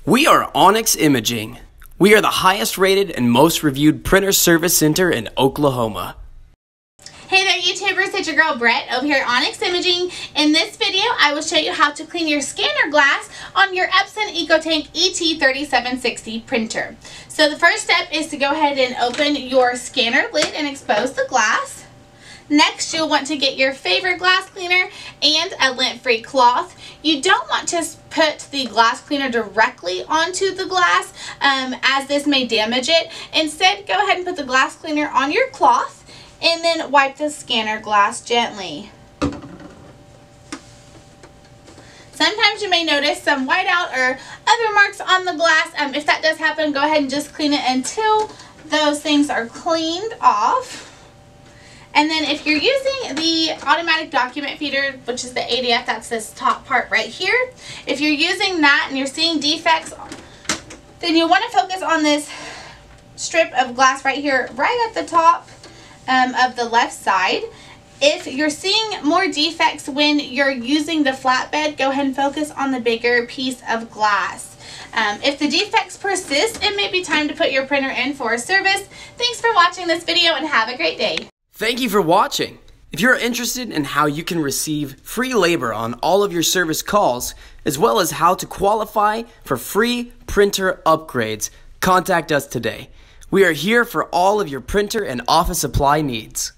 We are Onyx Imaging. We are the highest rated and most reviewed printer service center in Oklahoma. Hey there YouTubers, it's your girl Brett over here at Onyx Imaging. In this video, I will show you how to clean your scanner glass on your Epson EcoTank ET-3760 printer. So the first step is to go ahead and open your scanner lid and expose the glass. Next, you'll want to get your favorite glass cleaner and a lint-free cloth. You don't want to put the glass cleaner directly onto the glass as this may damage it. Instead, go ahead and put the glass cleaner on your cloth and then wipe the scanner glass gently. Sometimes you may notice some whiteout or other marks on the glass. If that does happen, go ahead and just clean it until those things are cleaned off. And then if you're using the automatic document feeder, which is the ADF, that's this top part right here. If you're using that and you're seeing defects, then you want to focus on this strip of glass right here, right at the top of the left side. If you're seeing more defects when you're using the flatbed, go ahead and focus on the bigger piece of glass. If the defects persist, it may be time to put your printer in for a service. Thanks for watching this video and have a great day. Thank you for watching. If you're interested in how you can receive free labor on all of your service calls, as well as how to qualify for free printer upgrades, contact us today. We are here for all of your printer and office supply needs.